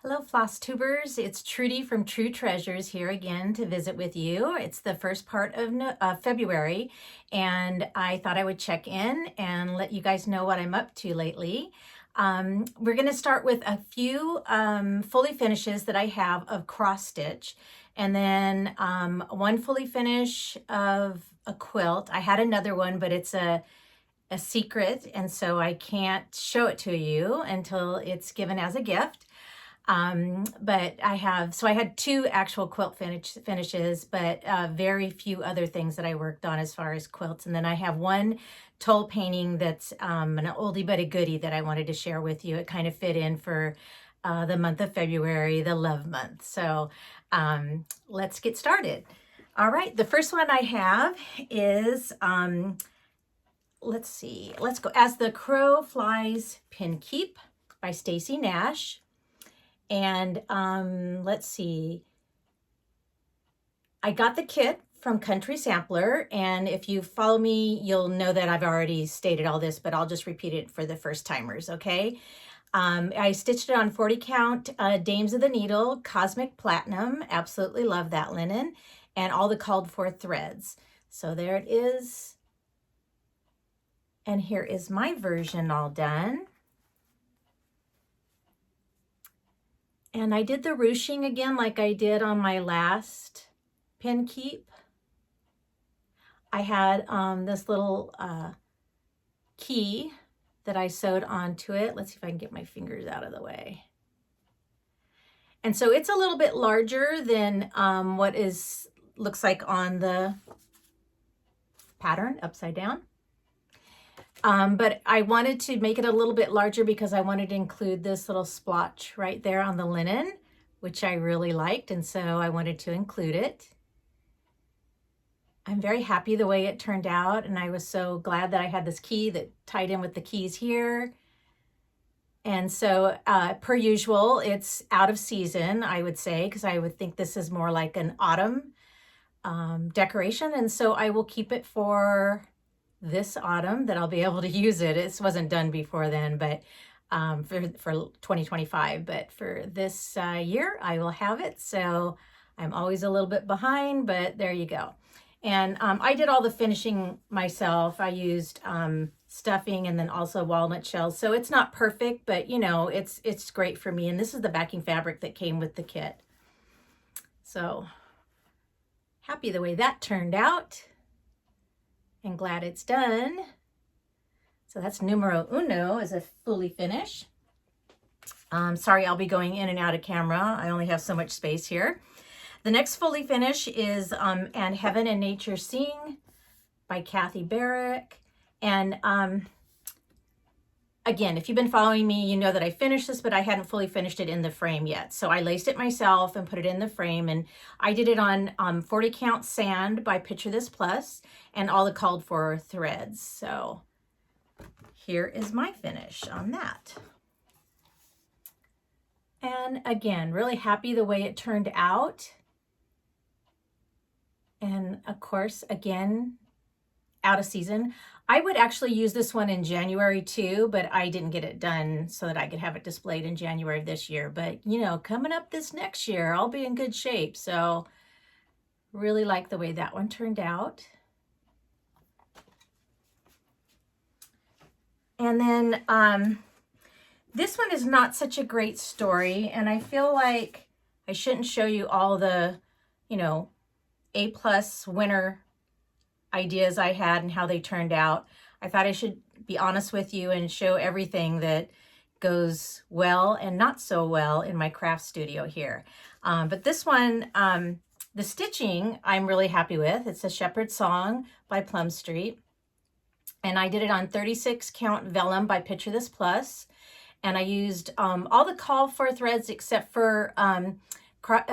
Hello FlossTubers, it's Trudy from True Treasures here again to visit with you. It's the first part of February, and I thought I would check in and let you guys know what I'm up to lately. We're going to start with a few fully finishes that I have of cross stitch, and then one fully finish of a quilt. I had another one, but it's a secret, and so I can't show it to you until it's given as a gift. But I had two actual quilt finishes, but very few other things that I worked on as far as quilts. And then I have one toll painting that's an oldie but a goodie that I wanted to share with you. It kind of fit in for the month of February, the love month. So let's get started. All right, the first one I have is, let's see, let's go. As the Crow Flies Pin Keep by Stacy Nash. And let's see, I got the kit from Country Sampler, and if you follow me, you'll know that I've already stated all this, but I'll just repeat it for the first timers, okay? I stitched it on 40 count Dames of the Needle, Cosmic Platinum, absolutely love that linen, and all the called for threads. So there it is. And here is my version all done. And I did the ruching again like I did on my last pin keep. I had this little key that I sewed onto it. Let's see if I can get my fingers out of the way. And so it's a little bit larger than what looks like on the pattern upside down. But I wanted to make it a little bit larger because I wanted to include this little splotch right there on the linen, which I really liked, and so I wanted to include it. I'm very happy the way it turned out, and I was so glad that I had this key that tied in with the keys here. And so per usual, it's out of season, I would say, because I would think this is more like an autumn decoration, and so I will keep it for this autumn that I'll be able to use it. It wasn't done before then, but for 2025, but for this year I will have it. So I'm always a little bit behind, but there you go. And I did all the finishing myself. I used stuffing and then also walnut shells. So it's not perfect, but you know, it's great for me. And this is the backing fabric that came with the kit. So happy the way that turned out. And glad it's done. So that's numero uno, is a fully finish. Sorry, I'll be going in and out of camera. I only have so much space here. The next fully finish is And Heaven and Nature Sing by Kathy Barrick. And again, if you've been following me, you know that I finished this, but I hadn't fully finished it in the frame yet. So I laced it myself and put it in the frame, and I did it on 40 count sand by Picture This Plus and all the called for threads. So here is my finish on that. And again, really happy the way it turned out. And of course, again, out of season. I would actually use this one in January too, but I didn't get it done so that I could have it displayed in January of this year. But you know, coming up this next year, I'll be in good shape. So really like the way that one turned out. And then this one is not such a great story, and I feel like I shouldn't show you all the, you know, A+ winner ideas I had and how they turned out. I thought I should be honest with you and show everything that goes well and not so well in my craft studio here. But this one, the stitching, I'm really happy with. It's a Shepherd's Song by Plum Street. And I did it on 36 count vellum by Picture This Plus. And I used all the call for threads except for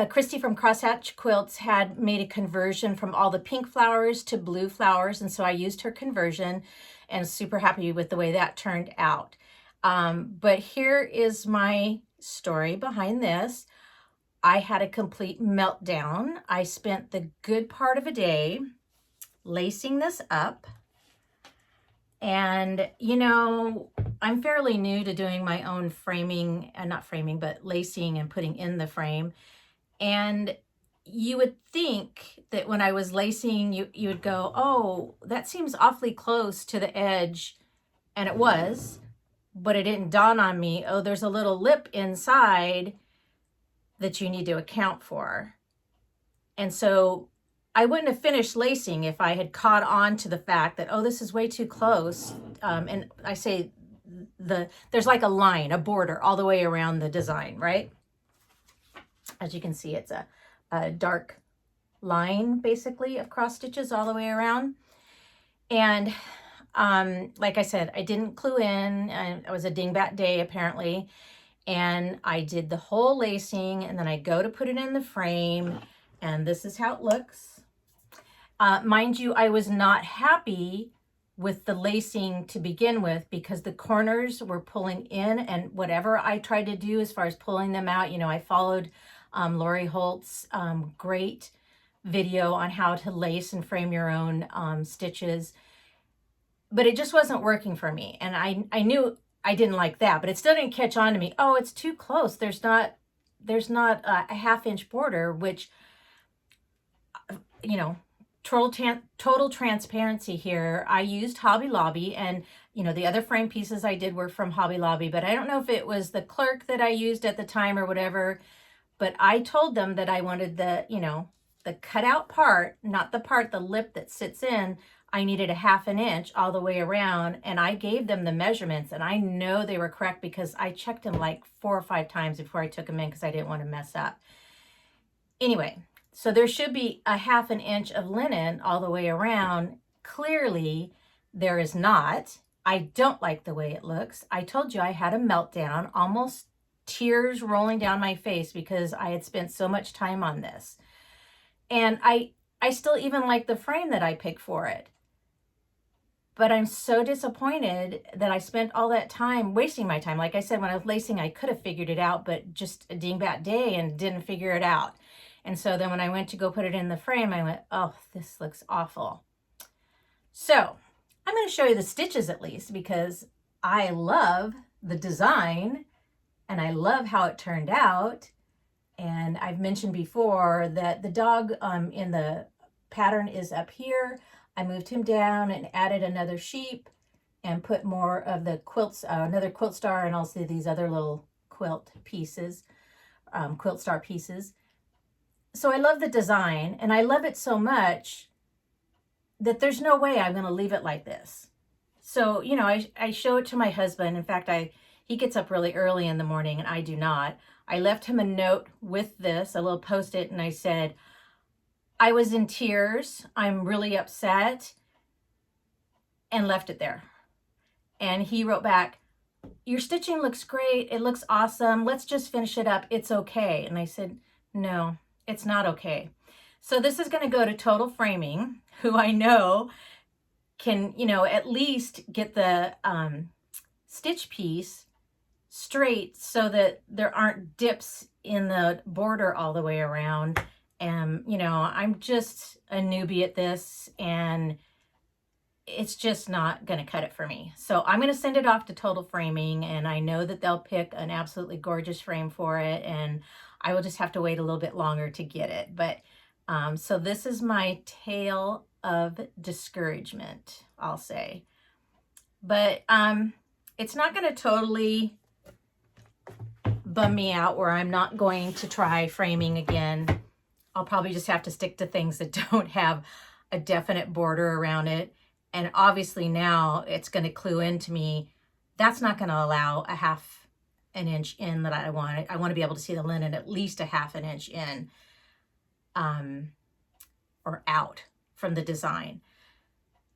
Christy from Crosshatch Quilts had made a conversion from all the pink flowers to blue flowers, and so I used her conversion and super happy with the way that turned out. But here is my story behind this. I had a complete meltdown. I spent the good part of a day lacing this up, And, you know, I'm fairly new to doing my own framing, and not framing, but lacing and putting in the frame. And you would think that when I was lacing, you would go, oh, that seems awfully close to the edge. And it was, but it didn't dawn on me, oh, there's a little lip inside that you need to account for. And so I wouldn't have finished lacing if I had caught on to the fact that, oh, this is way too close. And I say there's like a line, a border all the way around the design, right? As you can see, it's a dark line basically of cross stitches all the way around. And like I said, I didn't clue in. It was a dingbat day apparently. And I did the whole lacing, and then I go to put it in the frame, and this is how it looks. Mind you, I was not happy with the lacing to begin with because the corners were pulling in, and whatever I tried to do as far as pulling them out, you know, I followed Lori Holt's great video on how to lace and frame your own stitches, but it just wasn't working for me. And I knew I didn't like that, but it still didn't catch on to me. Oh, it's too close. There's not a half-inch border, which, you know, total transparency here. I used Hobby Lobby, and, you know, the other frame pieces I did were from Hobby Lobby, but I don't know if it was the clerk that I used at the time or whatever, but I told them that I wanted the, you know, the cutout part, not the lip that sits in. I needed a half an inch all the way around, and I gave them the measurements, and I know they were correct because I checked them like 4 or 5 times before I took them in because I didn't want to mess up. Anyway, so there should be a half an inch of linen all the way around. Clearly, there is not. I don't like the way it looks. I told you I had a meltdown, almost tears rolling down my face because I had spent so much time on this. And I still even like the frame that I picked for it. But I'm so disappointed that I spent all that time wasting my time. Like I said, when I was lacing, I could have figured it out, but just a dingbat day and didn't figure it out. And so then when I went to go put it in the frame, I went, oh, this looks awful. So I'm going to show you the stitches at least, because I love the design and I love how it turned out. And I've mentioned before that the dog in the pattern is up here. I moved him down and added another sheep and put more of the quilts, another quilt star, and also these other little quilt pieces, quilt star pieces. So I love the design, and I love it so much that there's no way I'm going to leave it like this. So, you know, I show it to my husband. In fact, he gets up really early in the morning and I do not. I left him a note with this, a little post-it, and I said, I was in tears. I'm really upset, and left it there. And he wrote back, your stitching looks great. It looks awesome. Let's just finish it up. It's okay. And I said, no, it's not okay. So this is going to go to Total Framing, who I know can, you know, at least get the stitch piece straight so that there aren't dips in the border all the way around. And, you know, I'm just a newbie at this, and it's just not going to cut it for me. So I'm going to send it off to Total Framing, and I know that they'll pick an absolutely gorgeous frame for it, and I will just have to wait a little bit longer to get it. But so this is my tale of discouragement, I'll say. But it's not going to totally bum me out where I'm not going to try framing again. I'll probably just have to stick to things that don't have a definite border around it. And obviously now it's going to clue into me. That's not going to allow a half an inch in that I want. I want to be able to see the linen at least a half an inch in or out from the design.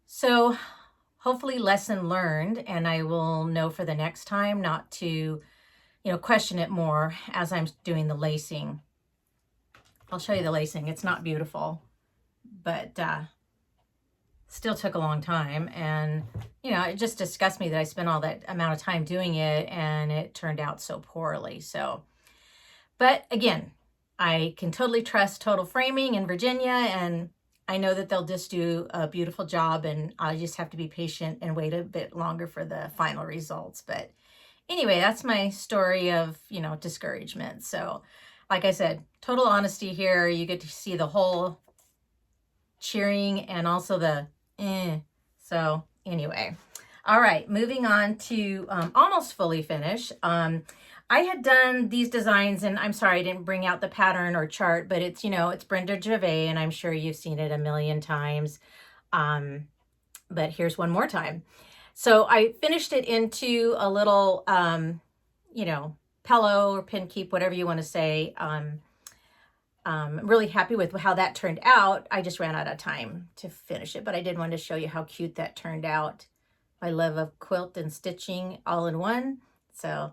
So hopefully lesson learned, and I will know for the next time not to, you know, question it more as I'm doing the lacing. I'll show you the lacing. It's not beautiful, but still took a long time. And, you know, it just disgusts me that I spent all that amount of time doing it and it turned out so poorly. So, but again, I can totally trust Total Framing in Virginia, and I know that they'll just do a beautiful job, and I just have to be patient and wait a bit longer for the final results. But anyway, that's my story of, you know, discouragement. So like I said, total honesty here. You get to see the whole cheering and also the So anyway, all right, moving on to almost fully finished. I had done these designs, and I'm sorry I didn't bring out the pattern or chart, but it's, you know, it's Brenda Gervais, and I'm sure you've seen it a million times. But here's one more time. So I finished it into a little, you know, pillow or pin keep, whatever you want to say. I'm really happy with how that turned out. I just ran out of time to finish it, but I did want to show you how cute that turned out. My love of quilt and stitching all in one. So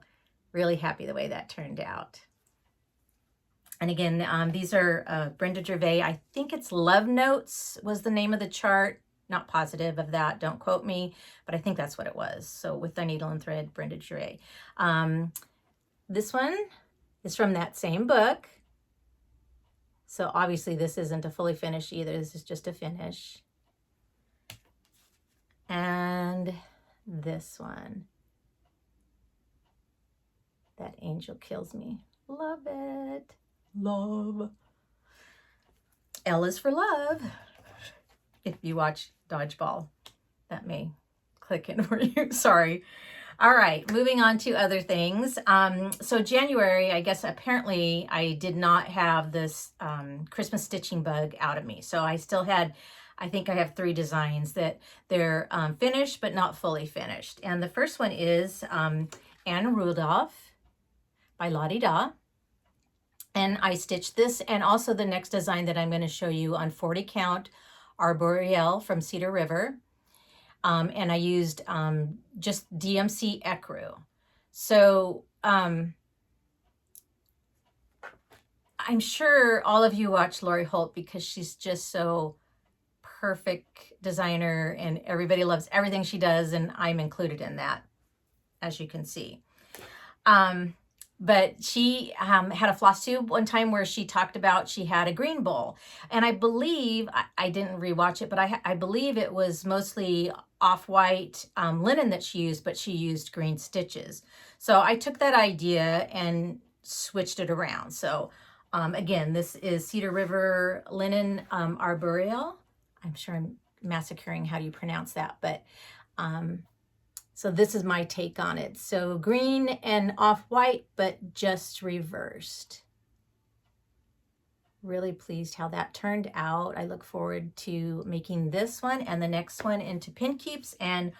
really happy the way that turned out. And again, these are Brenda Gervais. I think it's Love Notes was the name of the chart. Not positive of that, don't quote me, but I think that's what it was. So with the needle and thread, Brenda Gervais. This one is from that same book. So obviously this isn't a fully finished either. This is just a finish. And this one. That angel kills me. Love it. Love. L is for love. If you watch Dodgeball, that may click in for you. Sorry. All right, moving on to other things. So January, I guess apparently I did not have this Christmas stitching bug out of me. So I still had, I think I have 3 designs that they're finished but not fully finished. And the first one is Anne Rudolph by Lottie Da. And I stitched this and also the next design that I'm going to show you on 40 count Arboreal from Cedar River. And I used just DMC ecru. So I'm sure all of you watch Lori Holt because she's just so perfect designer and everybody loves everything she does, and I'm included in that, as you can see. But she had a FlossTube one time where she talked about she had a green bowl. And I believe, I didn't rewatch it, but I believe it was mostly off-white linen that she used, but she used green stitches. So I took that idea and switched it around. So again, this is Cedar River Linen Arboreal. I'm sure I'm massacring how you pronounce that, but so this is my take on it. So green and off-white, but just reversed. Really pleased how that turned out. I look forward to making this one and the next one into pin keeps, and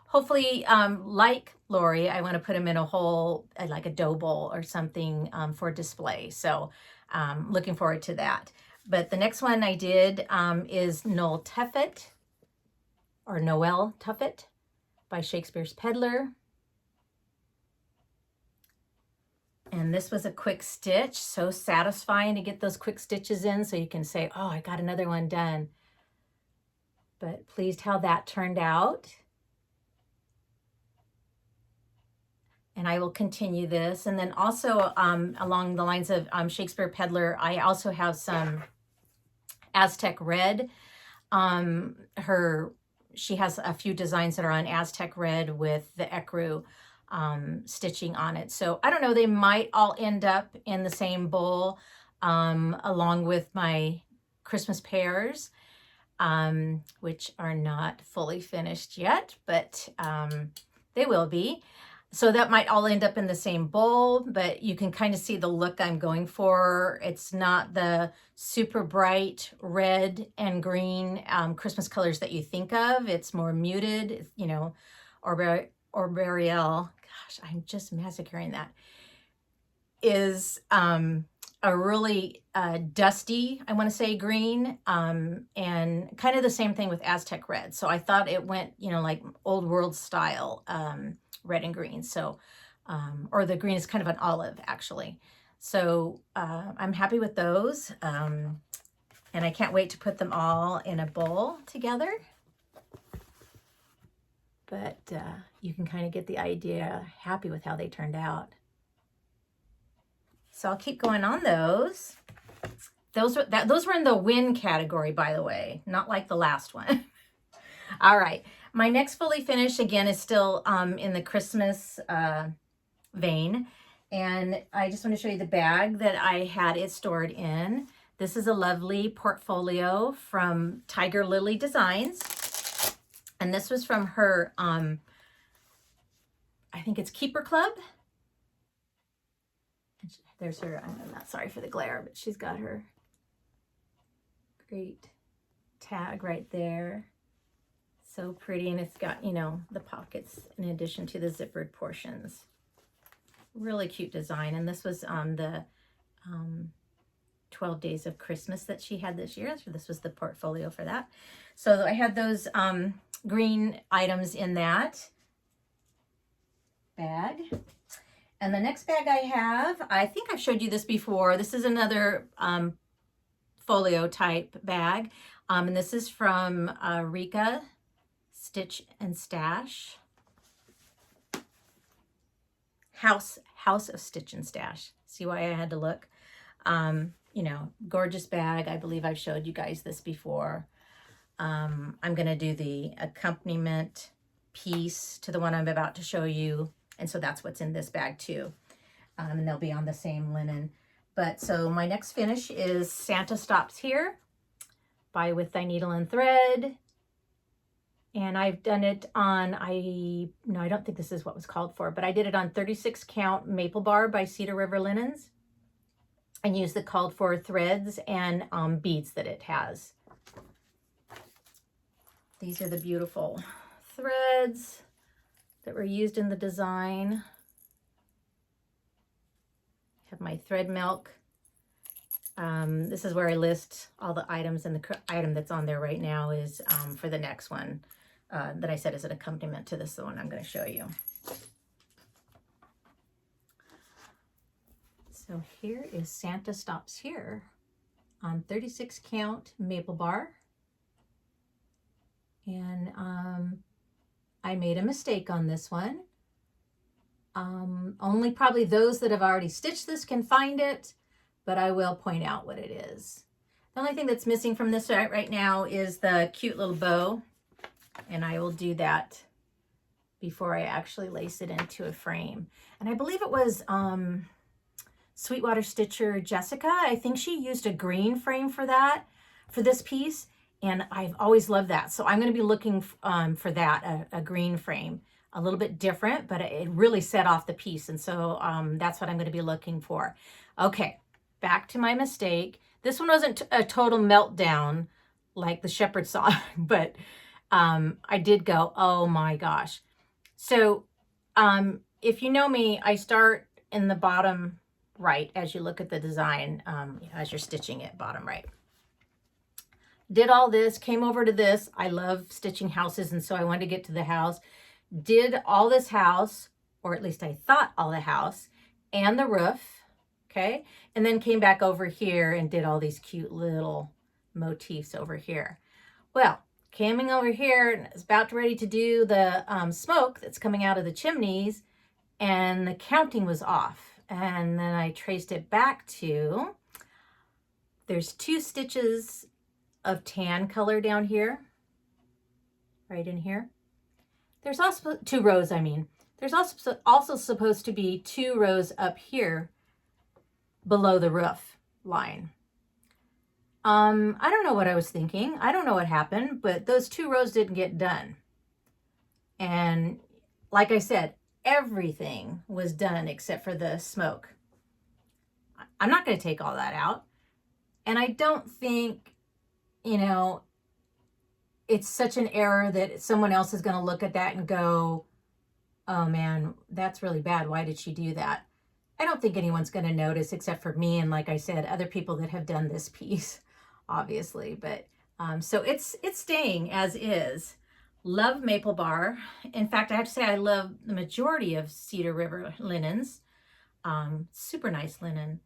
hopefully, like Lori, I want to put them in a whole, like a dough bowl or something for display. So looking forward to that. But the next one I did is Noel Tuffet, or Noel Tuffet, by Shakespeare's Peddler. And this was a quick stitch, so satisfying to get those quick stitches in so you can say, oh, I got another one done. But pleased how that turned out. And I will continue this. And then also along the lines of Shakespeare Peddler, I also have some Aztec Red. She has a few designs that are on Aztec Red with the ecru stitching on it. So I don't know, they might all end up in the same bowl along with my Christmas pears, which are not fully finished yet, but they will be. So that might all end up in the same bowl, but you can kind of see the look I'm going for. It's not the super bright red and green Christmas colors that you think of. It's more muted, you know, Arboreal. Gosh, I'm just massacring that. Is a really dusty, I want to say, green, and kind of the same thing with Aztec Red. So I thought it went, you know, like old world style red and green. So, or the green is kind of an olive actually. So I'm happy with those. And I can't wait to put them all in a bowl together. But you can kind of get the idea, happy with how they turned out. So I'll keep going on those. Those were in the win category, by the way, not like the last one. All right, my next fully finished again is still in the Christmas vein, and I just want to show you the bag that I had it stored in. This is a lovely portfolio from Tiger Lily Designs, and this was from her I think it's Keeper Club. There's her, I'm not sorry for the glare, but she's got her great tag right there. So pretty, and it's got, you know, the pockets in addition to the zippered portions. Really cute design, and this was the 12 Days of Christmas that she had this year. So this was the portfolio for that. So I had those green items in that bag. And the next bag I have, I think I've showed you this before. This is another folio type bag. And this is from Rika Stitch and Stash. House of Stitch and Stash. See why I had to look? You know, gorgeous bag. I believe I've showed you guys this before. I'm going to do the accompaniment piece to the one I'm about to show you. And so that's what's in this bag too. And they'll be on the same linen. But so my next finish is Santa Stops Here by With Thy Needle and Thread. And I've done it on, I don't think this is what was called for, but I did it on 36 count Maple Bar by Cedar River Linens, and used the called for threads and beads that it has. These are the beautiful threads that were used in the design. I have my thread milk. This is where I list all the items, and the item that's on there right now is for the next one that I said is an accompaniment to this, the one I'm going to show you. So here is Santa Stops Here on 36 count Maple Bar. And I made a mistake on this one. Only probably those that have already stitched this can find it, but I will point out what it is. The only thing that's missing from this right now is the cute little bow, and I will do that before I actually lace it into a frame. And I believe it was Sweetwater Stitcher Jessica. I think she used a green frame for that, for this piece, and I've always loved that. So I'm going to be looking for that, a green frame. A little bit different, but it really set off the piece, and so that's what I'm going to be looking for. Okay, back to my mistake. This one wasn't a total meltdown like the shepherd song, but I did go, oh my gosh. So if you know me, I start in the bottom right as you look at the design, as you're stitching it, bottom right. Did all this, came over to this. I love stitching houses, and so I wanted to get to the house. Did all this house, or at least I thought all the house, and the roof, okay? And then came back over here and did all these cute little motifs over here. Well, coming over here, and it's about ready to do the smoke that's coming out of the chimneys, and the counting was off. And then I traced it back to, there's 2 stitches of tan color down here, right in here. There's also 2 rows, I mean. There's also supposed to be 2 rows up here below the roof line. I don't know what I was thinking. I don't know what happened, but those 2 rows didn't get done. And like I said, everything was done except for the smoke. I'm not going to take all that out. And I don't think, you know, it's such an error that someone else is going to look at that and go, oh man, that's really bad. Why did she do that? I don't think anyone's going to notice except for me. And like I said, other people that have done this piece, obviously. But so it's staying as is. Love Maple Bar. In fact, I have to say I love the majority of Cedar River linens. Super nice linen.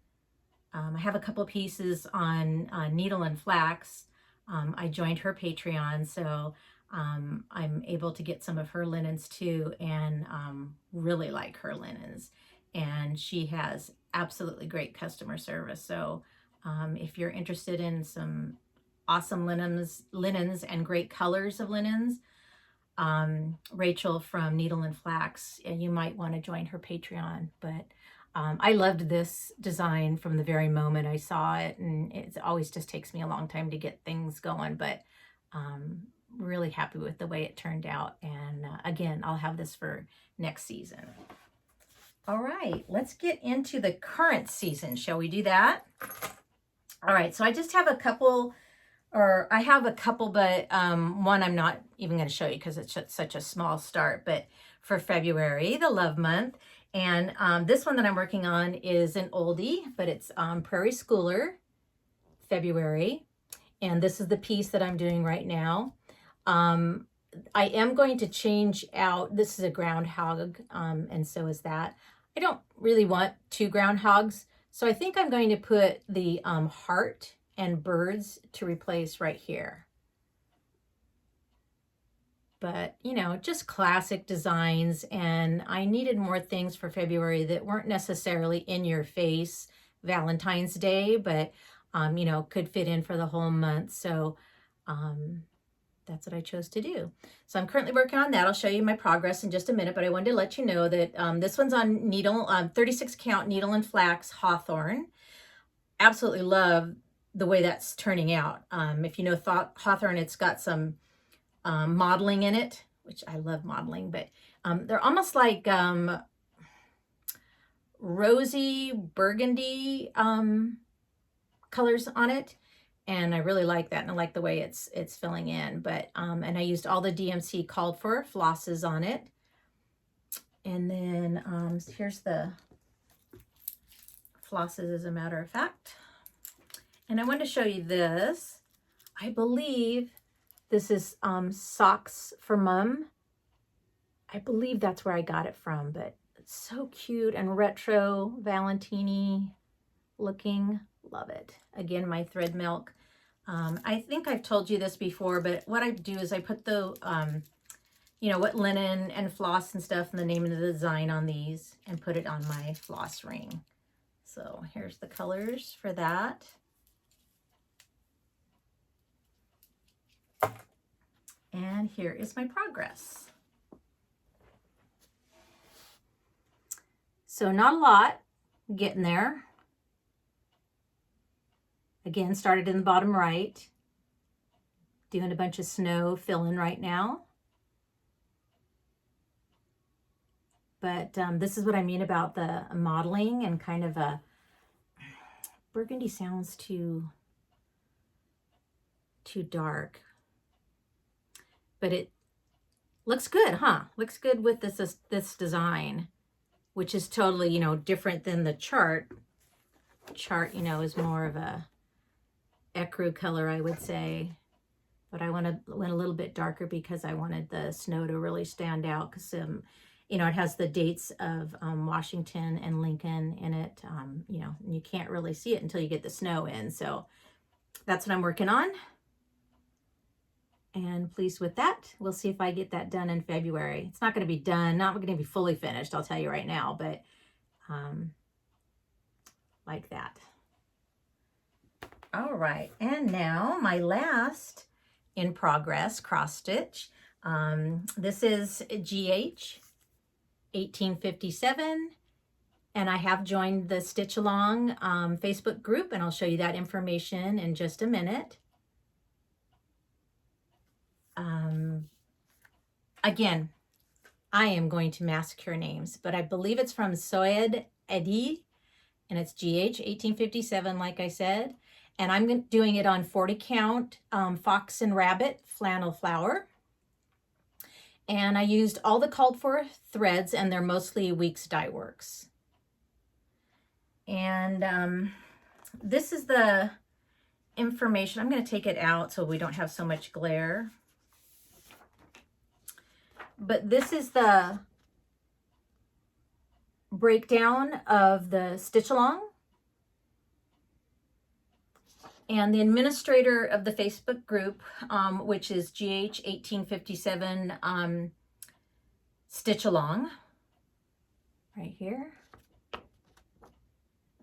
I have a couple pieces on needle and flax. I joined her Patreon, so I'm able to get some of her linens too, and really like her linens. And she has absolutely great customer service. So If you're interested in some awesome linens and great colors of linens, Rachel from Needle and Flax, and you might want to join her Patreon. But I loved this design from the very moment I saw it, and it always just takes me a long time to get things going, but really happy with the way it turned out. And again, I'll have this for next season. All right, let's get into the current season. Shall we do that? All right, so I just have a couple, or I have a couple, but one I'm not even going to show you because it's just such a small start. But for February, the love month, and this one that I'm working on is an oldie, but it's Prairie Schooler, February. And this is the piece that I'm doing right now. I am going to change out, this is a groundhog, and so is that. I don't really want two groundhogs, so I think I'm going to put the heart and birds to replace right here. But, you know, just classic designs, and I needed more things for February that weren't necessarily in your face Valentine's Day, but, you know, could fit in for the whole month. So that's what I chose to do. So I'm currently working on that. I'll show you my progress in just a minute, but I wanted to let you know that this one's on needle, 36 count Needle and Flax Hawthorn. Absolutely love the way that's turning out. If you know Hawthorn, it's got some modeling in it, which I love modeling, but they're almost like rosy burgundy colors on it. And I really like that, and I like the way it's filling in. But and I used all the DMC called for flosses on it. And then here's the flosses, as a matter of fact. And I want to show you this. I believe this is Socks for Mum. I believe that's where I got it from, but it's so cute and retro, Valentini looking. Love it. Again, my thread milk. I think I've told you this before, but what I do is I put the, you know, what linen and floss and stuff and the name of the design on these and put it on my floss ring. So here's the colors for that. And here is my progress. So not a lot, getting there. Again, started in the bottom right. Doing a bunch of snow filling right now. But this is what I mean about the modeling and kind of a burgundy sounds too dark. But it looks good, huh? Looks good with this design, which is totally, you know, different than the chart. Chart, you know, is more of a ecru color, I would say. But I went a little bit darker because I wanted the snow to really stand out, because you know, it has the dates of Washington and Lincoln in it. You know, and you can't really see it until you get the snow in. So that's what I'm working on. And pleased with that. We'll see if I get that done in February. It's not going to be done, not going to be fully finished, I'll tell you right now, but like that. All right, and now my last in progress cross stitch. This is GH 1857, and I have joined the Stitch Along Facebook group, and I'll show you that information in just a minute. Again, I am going to massacre names, but I believe it's from Soed Edi, and it's GH 1857, like I said. And I'm doing it on 40 count Fox and Rabbit flannel flower. And I used all the called for threads, and they're mostly Weeks Dye Works. And this is the information. I'm going to take it out so we don't have so much glare. But this is the breakdown of the stitch along. And the administrator of the Facebook group, which is GH 1857 Stitch Along, right here.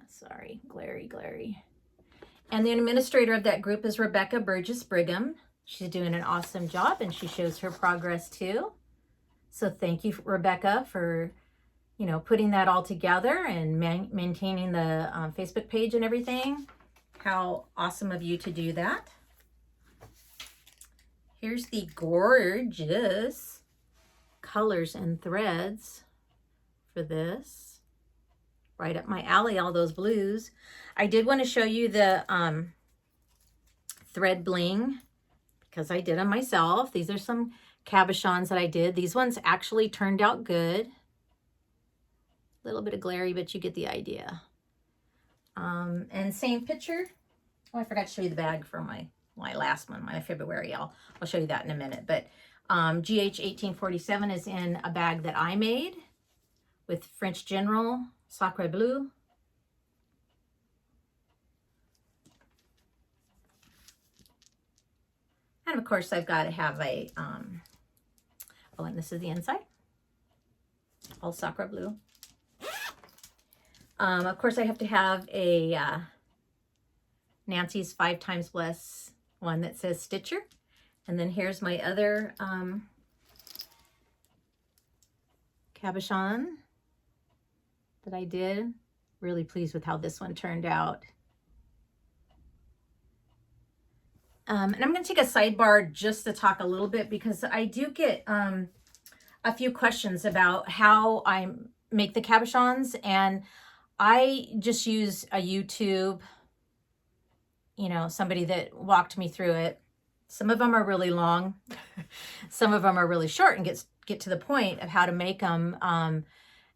Sorry, glary. And the administrator of that group is Rebecca Burgess Brigham. She's doing an awesome job, and she shows her progress too. So thank you, Rebecca, for, you know, putting that all together and maintaining the Facebook page and everything. How awesome of you to do that. Here's the gorgeous colors and threads for this. Right up my alley, all those blues. I did want to show you the thread bling because I did them myself. These are some cabochons that I did. These ones actually turned out good. A little bit of glary, but you get the idea. And same picture. Oh, I forgot to show you the bag for my last one, my February. I'll show you that in a minute. But GH 1847 is in a bag that I made with French General Sacre Bleu. And of course, I've got to have a, oh, and this is the inside, all Sacre Bleu. Of course, I have to have a Nancy's 5 Times Bless one that says Stitcher. And then here's my other cabochon that I did. Really pleased with how this one turned out. And I'm going to take a sidebar just to talk a little bit because I do get a few questions about how I make the cabochons, and I just use a YouTube, you know, somebody that walked me through it. Some of them are really long. Some of them are really short and get to the point of how to make them. And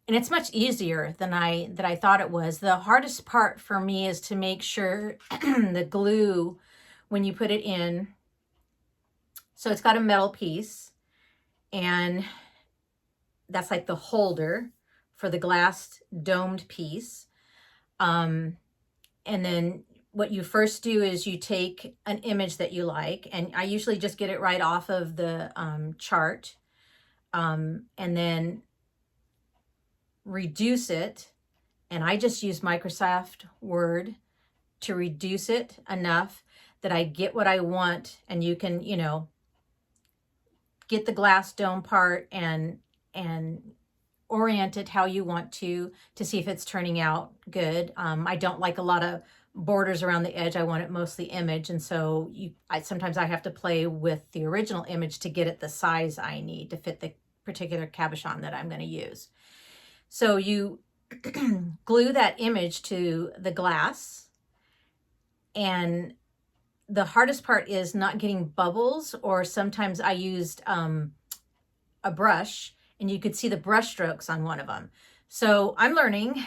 it's much easier than I thought it was. The hardest part for me is to make sure the glue, when you put it in, so it's got a metal piece, and that's like the holder for the glass domed piece. And then what you first do is you take an image that you like, and I usually just get it right off of the chart, and then reduce it. And I just use Microsoft Word to reduce it enough that I get what I want, and you can, you know, get the glass dome part and orient it how you want to see if it's turning out good. I don't like a lot of borders around the edge. I want it mostly image, and so sometimes I have to play with the original image to get it the size I need to fit the particular cabochon that I'm going to use. So you glue that image to the glass, and the hardest part is not getting bubbles, or sometimes I used a brush, and you could see the brush strokes on one of them. So I'm learning.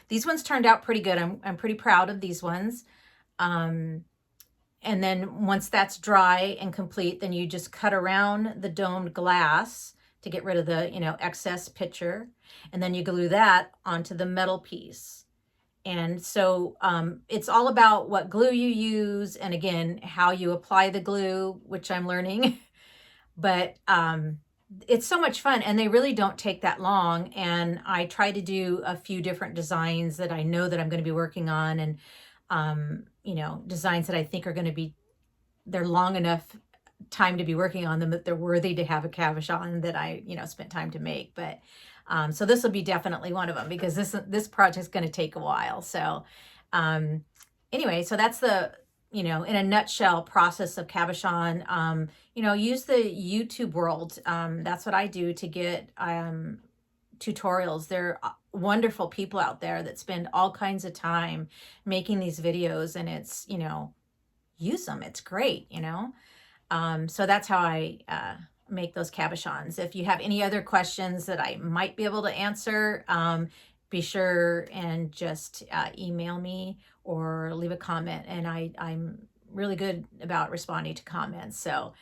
These ones turned out pretty good. I'm pretty proud of these ones. And then once that's dry and complete, then you just cut around the domed glass to get rid of the, you know, excess picture. And then you glue that onto the metal piece. And so it's all about what glue you use, and again, how you apply the glue, which I'm learning. But it's so much fun, and they really don't take that long. And I try to do a few different designs that I know that I'm going to be working on, and you know, designs that I think are going to be, they're long enough time to be working on them that they're worthy to have a cabochon that I, you know, spent time to make. But so this will be definitely one of them, because this project is going to take a while. So anyway, so that's the, you know, in a nutshell, process of cabochon. You know, use the YouTube world. That's what I do to get tutorials. There are wonderful people out there that spend all kinds of time making these videos, and it's, you know, use them. It's great, you know. So that's how I make those cabochons. If you have any other questions that I might be able to answer, be sure and just email me or leave a comment. And I'm really good about responding to comments. So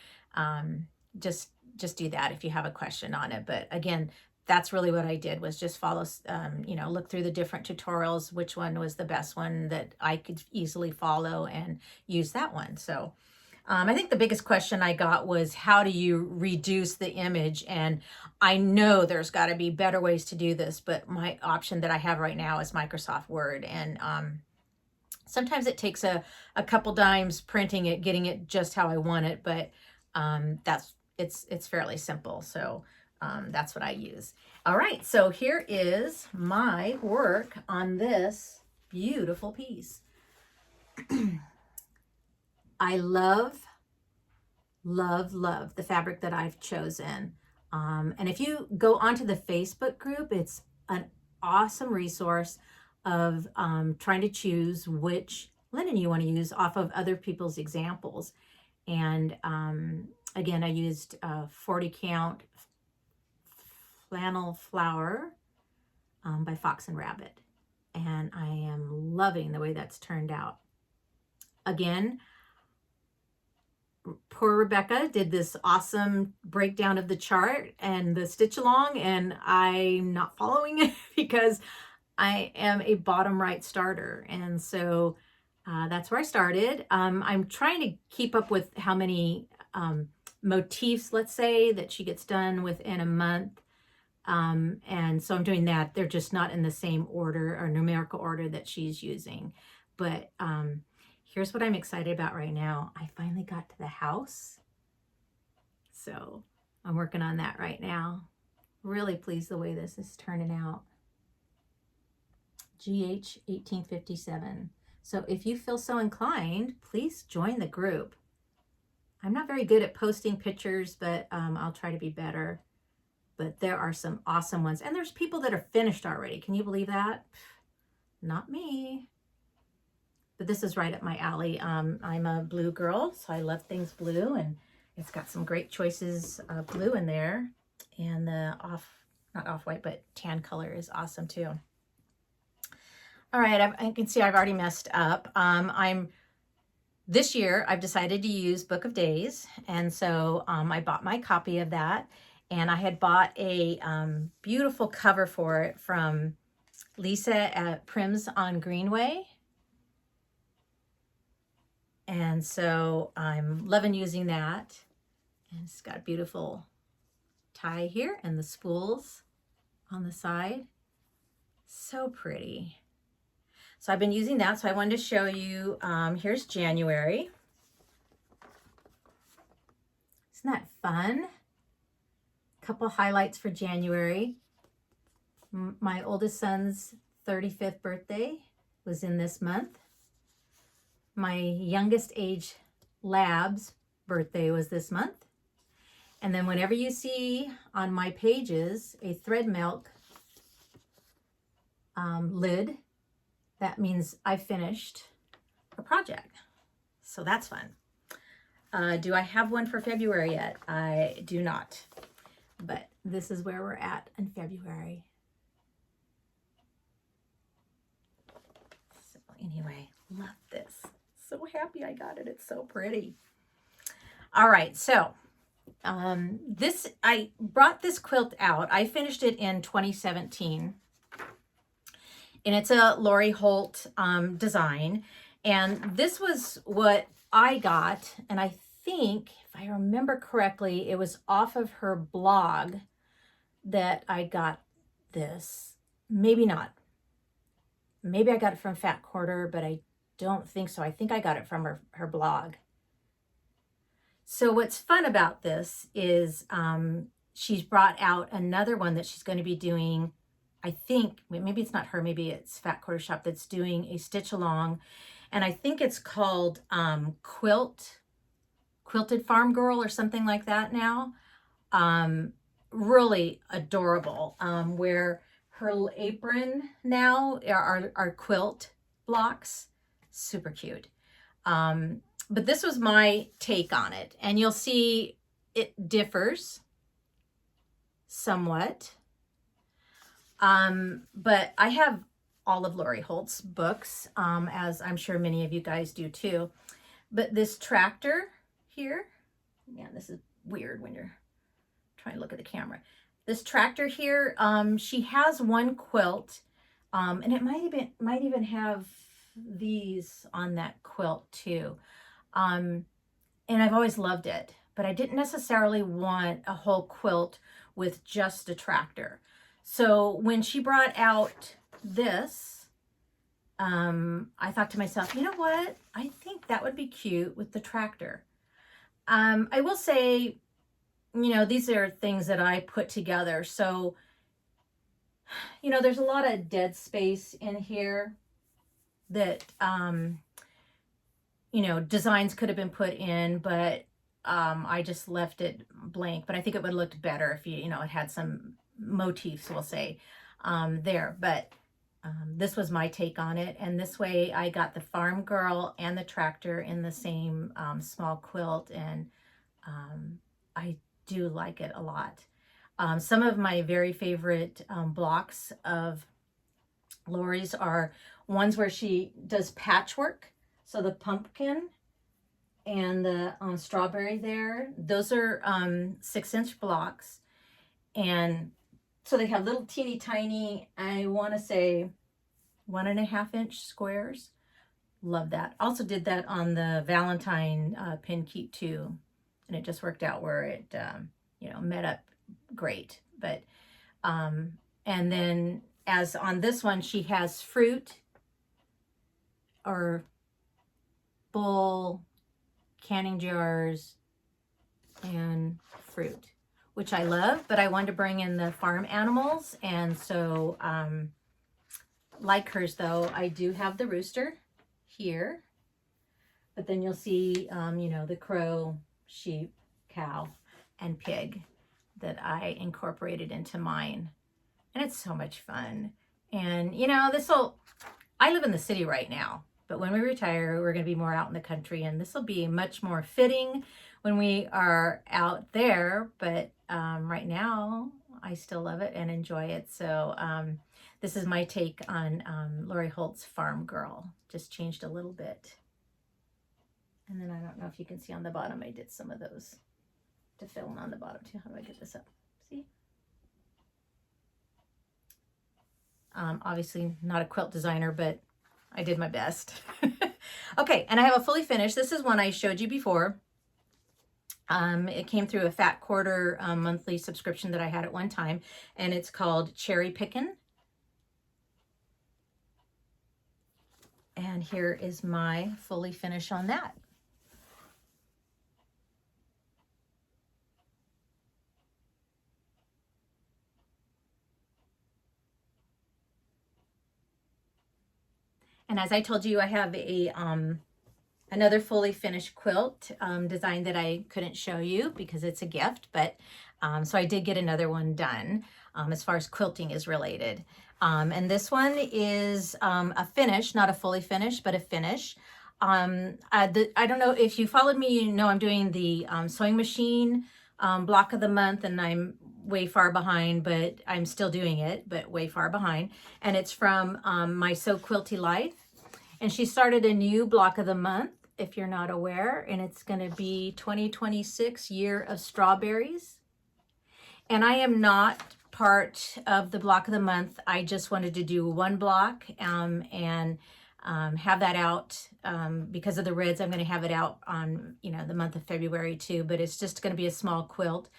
just do that if you have a question on it. But again, that's really what I did, was just follow, you know, look through the different tutorials, which one was the best one that I could easily follow, and use that one. So I think the biggest question I got was, how do you reduce the image? And I know there's got to be better ways to do this, but my option that I have right now is Microsoft Word. And Sometimes it takes a couple times printing it, getting it just how I want it, but it's fairly simple. So that's what I use. All right, so here is my work on this beautiful piece. I love the fabric that I've chosen. And if you go onto the Facebook group, it's an awesome resource of trying to choose which linen you want to use off of other people's examples. And again, I used 40 count flannel flower by Fox and Rabbit. And I am loving the way that's turned out. Again, poor Rebecca did this awesome breakdown of the chart and the stitch along, and I'm not following it because I am a bottom right starter. And so that's where I started. I'm trying to keep up with how many motifs, let's say, that she gets done within a month. And so I'm doing that. They're just not in the same order or numerical order that she's using. But here's what I'm excited about right now. I finally got to the house. So I'm working on that right now. Really pleased the way this is turning out. GH 1857. So if you feel so inclined, please join the group. I'm not very good at posting pictures, but I'll try to be better. But there are some awesome ones. And there's people that are finished already. Can you believe that? Not me. But this is right up my alley. I'm a blue girl, so I love things blue. And it's got some great choices of blue in there. And the not off-white, but tan color is awesome too. All right, I can see I've already messed up. This year, I've decided to use Book of Days. And so I bought my copy of that. And I had bought a beautiful cover for it from Lisa at Prims on Greenway. And so I'm loving using that. And it's got a beautiful tie here and the spools on the side. So pretty. So I've been using that. So I wanted to show you, here's January. Isn't that fun? Couple highlights for January. My oldest son's 35th birthday was in this month. My youngest age lab's birthday was this month. And then whenever you see on my pages a thread milk lid, that means I finished a project. So that's fun. Do I have one for February yet? I do not. But this is where we're at in February. So anyway, love this. So happy I got it. It's so pretty. All right, so I brought this quilt out. I finished it in 2017. And it's a Lori Holt design. And this was what I got. And I think, if I remember correctly, it was off of her blog that I got this. Maybe not. Maybe I got it from Fat Quarter, but I don't think so. I think I got it from her blog. So what's fun about this is she's brought out another one that she's going to be doing. I think, maybe it's not her, maybe it's Fat Quarter Shop that's doing a stitch along. And I think it's called Quilted Farm Girl or something like that now. Really adorable, where her apron now are quilt blocks. Super cute. But this was my take on it. And you'll see it differs somewhat. But I have all of Lori Holt's books, as I'm sure many of you guys do too. But this tractor here, man, this is weird when you're trying to look at the camera. This tractor here, she has one quilt, and it might even have these on that quilt too. And I've always loved it, but I didn't necessarily want a whole quilt with just a tractor. So when she brought out this, I thought to myself, you know what? I think that would be cute with the tractor. I will say, you know, these are things that I put together. So, you know, there's a lot of dead space in here that, you know, designs could have been put in, but I just left it blank. But I think it would look better if you know, it had some motifs, we'll say, there. But this was my take on it. And this way I got the farm girl and the tractor in the same small quilt. And I do like it a lot. Some of my very favorite blocks of Lori's are ones where she does patchwork. So the pumpkin and the strawberry there, those are 6-inch blocks. And so they have little teeny tiny, I want to say 1.5-inch squares. Love that. Also did that on the Valentine pin keep too. And it just worked out where it, you know, met up great. But, and then as on this one, she has fruit or bowl, canning jars, and fruit, which I love, but I wanted to bring in the farm animals. And so, like hers though, I do have the rooster here, but then you'll see, you know, the crow, sheep, cow, and pig that I incorporated into mine. And it's so much fun. And, you know, I live in the city right now, but when we retire, we're going to be more out in the country, and this will be much more fitting when we are out there. But right now, I still love it and enjoy it. So this is my take on Lori Holt's Farm Girl. Just changed a little bit. And then I don't know if you can see on the bottom, I did some of those to film on the bottom too. How do I get this up? See? Obviously not a quilt designer, but I did my best. Okay, and I have a fully finished. This is one I showed you before. It came through a Fat Quarter monthly subscription that I had at one time, and it's called Cherry Pickin'. And here is my fully finish on that. And as I told you, I have a another fully finished quilt design that I couldn't show you because it's a gift, but so I did get another one done as far as quilting is related. And this one is a finish, not a fully finished, but a finish. I don't know if you followed me, you know I'm doing the sewing machine block of the month, and I'm way far behind, but I'm still doing it, but way far behind. And it's from my So Quilty Life. And she started a new block of the month, if you're not aware, and it's going to be 2026 Year of Strawberries. And I am not part of the block of the month. I just wanted to do one block and have that out because of the reds. I'm going to have it out on, you know, the month of February too, but it's just going to be a small quilt.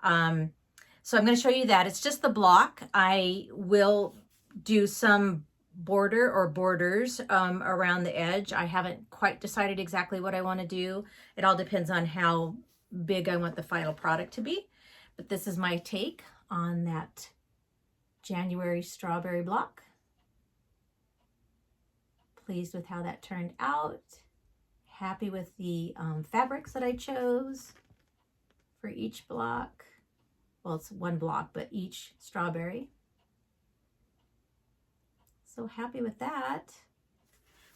So I'm going to show you that. It's just the block. I will do some border or borders around the edge. I haven't quite decided exactly what I want to do. It all depends on how big I want the final product to be. But this is my take on that January strawberry block. Pleased with how that turned out. Happy with the fabrics that I chose for each block. Well, it's one block, but each strawberry. So happy with that.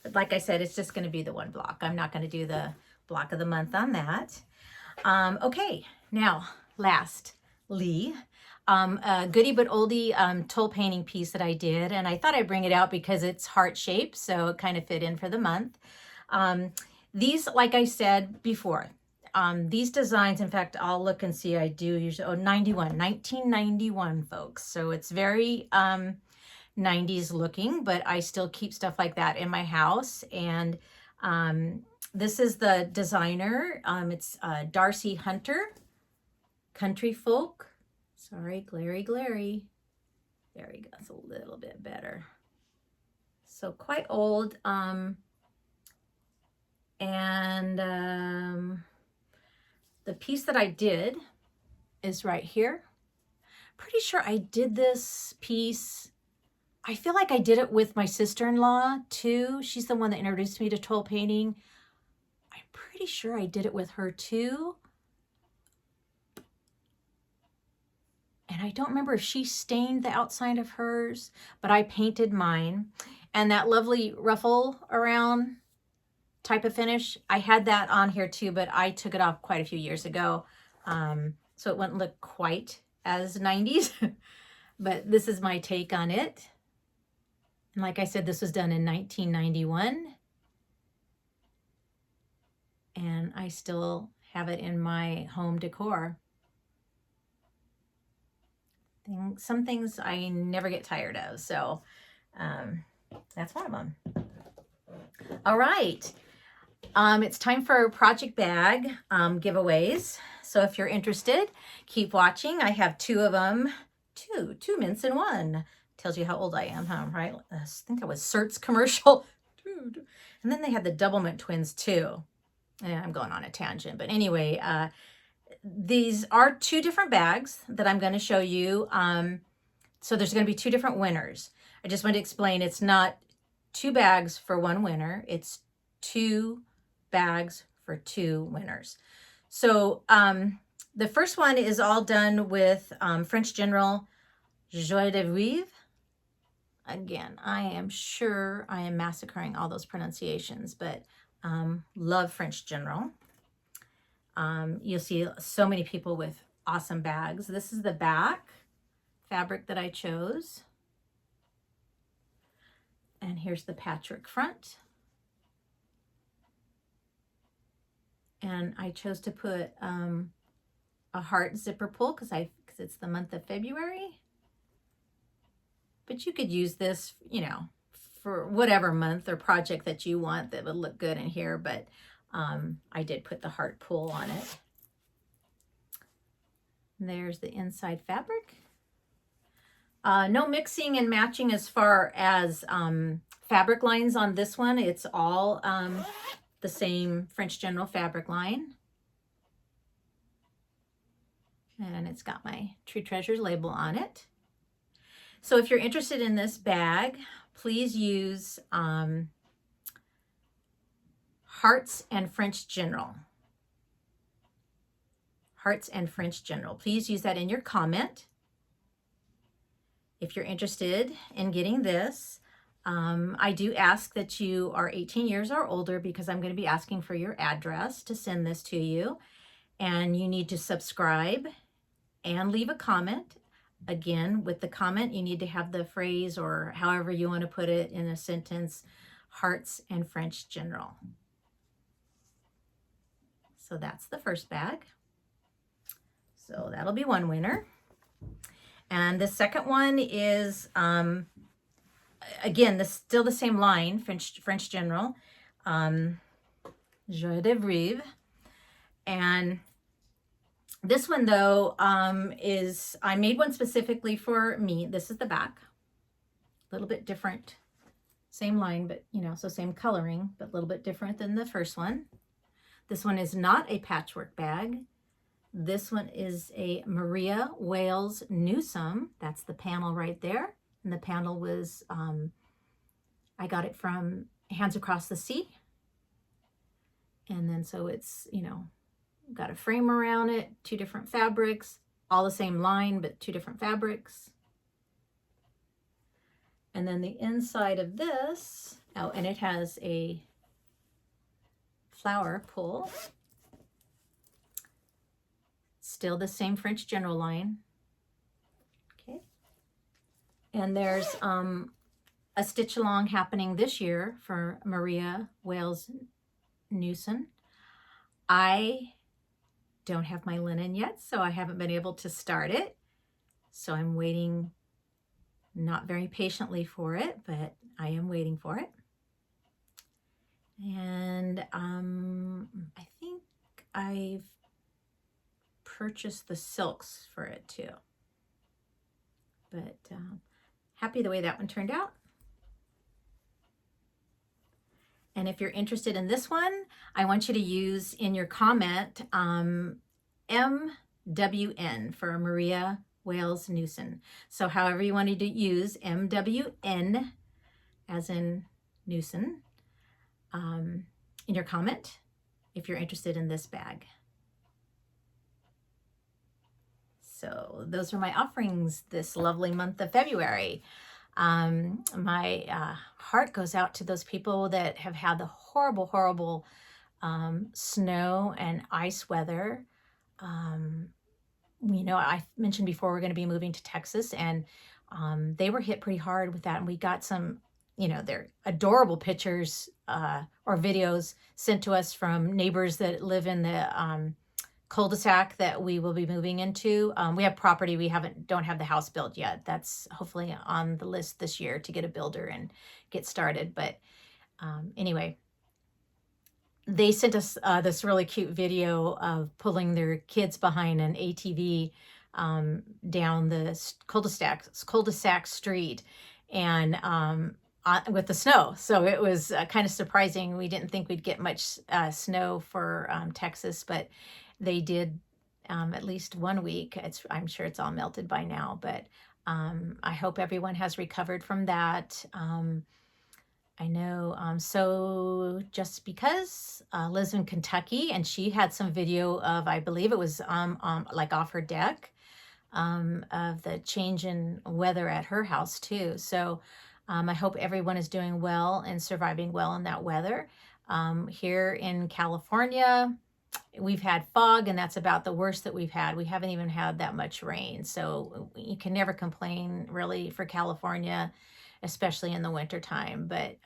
But like I said, it's just going to be the one block. I'm not going to do the block of the month on that. Okay, now lastly, a goodie but oldie toll painting piece that I did, and I thought I'd bring it out because it's heart shaped, so it kind of fit in for the month. These, like I said before, these designs, in fact, I'll look and see, I do usually, 1991, folks. So it's very 90s looking, but I still keep stuff like that in my house. And this is the designer. It's Darcy Hunter, Country Folk. Sorry, glary. There we go, it's a little bit better. So quite old. The piece that I did is right here. Pretty sure I did this piece. I feel like I did it with my sister-in-law too. She's the one that introduced me to toll painting. I'm pretty sure I did it with her too. And I don't remember if she stained the outside of hers, but I painted mine. And that lovely ruffle around type of finish, I had that on here too, but I took it off quite a few years ago. So it wouldn't look quite as 90s, but this is my take on it. And like I said, this was done in 1991. And I still have it in my home decor. Some things I never get tired of. So that's one of them. All right. It's time for project bag giveaways. So if you're interested, keep watching. I have two of them. Two mints in one. Tells you how old I am, huh? Right? I think it was Cert's commercial. Dude. And then they had the double mint twins too. Yeah, I'm going on a tangent. But anyway, these are two different bags that I'm going to show you. So there's going to be two different winners. I just want to explain it's not two bags for one winner. It's two bags for two winners. So the first one is all done with French General Joie de Vivre. Again, I am sure I am massacring all those pronunciations, but love French General. You'll see so many people with awesome bags. This is the back fabric that I chose. And here's the patchwork front. And I chose to put a heart zipper pull because it's the month of February. But you could use this, you know, for whatever month or project that you want that would look good in here. But I did put the heart pull on it. And there's the inside fabric. No mixing and matching as far as fabric lines on this one. It's all the same French General fabric line. And it's got my True Treasures label on it. So if you're interested in this bag, please use Hearts and French General. Hearts and French General. Please use that in your comment. If you're interested in getting this, I do ask that you are 18 years or older because I'm going to be asking for your address to send this to you. And you need to subscribe and leave a comment. Again, with the comment, you need to have the phrase or however you want to put it in a sentence, Hearts and French General. So that's the first bag. So that'll be one winner. And the second one is, again, still the same line, French General, Joie de Vivre. And this one, though, is, I made one specifically for me. This is the back. A little bit different. Same line, but, you know, so same coloring, but a little bit different than the first one. This one is not a patchwork bag. This one is a Maria Wales Newsome. That's the panel right there. And the panel was, I got it from Hands Across the Sea. And then so it's, you know, got a frame around it, two different fabrics, all the same line, but two different fabrics. And then the inside of this, oh, and it has a flower pull. Still the same French General line. Okay. And there's a stitch along happening this year for Maria Wales Newsome. I don't have my linen yet, so I haven't been able to start it. So I'm waiting not very patiently for it, but I am waiting for it. And I think I've purchased the silks for it too. But happy the way that one turned out. And if you're interested in this one, I want you to use in your comment MWN for Maria Wales Newson. So however you wanted to use MWN as in Newson in your comment if you're interested in this bag. So those are my offerings this lovely month of February. My heart goes out to those people that have had the horrible, horrible snow and ice weather. You know, I mentioned before we're going to be moving to Texas, and they were hit pretty hard with that. And we got some, you know, they're adorable pictures or videos sent to us from neighbors that live in the cul-de-sac that we will be moving into. We have property. We don't have the house built yet. That's hopefully on the list this year to get a builder and get started. But anyway, they sent us this really cute video of pulling their kids behind an ATV down the cul-de-sac street, and with the snow. So it was kind of surprising. We didn't think we'd get much snow for Texas, but they did at least 1 week. I'm sure it's all melted by now, but I hope everyone has recovered from that. I know, so just because lives in Kentucky, and she had some video of, I believe it was like off her deck, of the change in weather at her house too. So I hope everyone is doing well and surviving well in that weather. Here in California, we've had fog, and that's about the worst that we've had. We haven't even had that much rain. So you can never complain really for California, especially in the winter time. But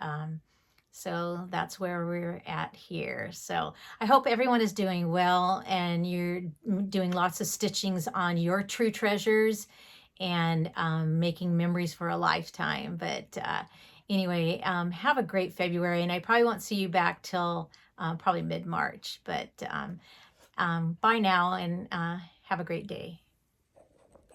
so that's where we're at here. So I hope everyone is doing well, and you're doing lots of stitchings on your true treasures and making memories for a lifetime. But anyway, have a great February, and I probably won't see you back till probably mid-March. But bye now, and have a great day.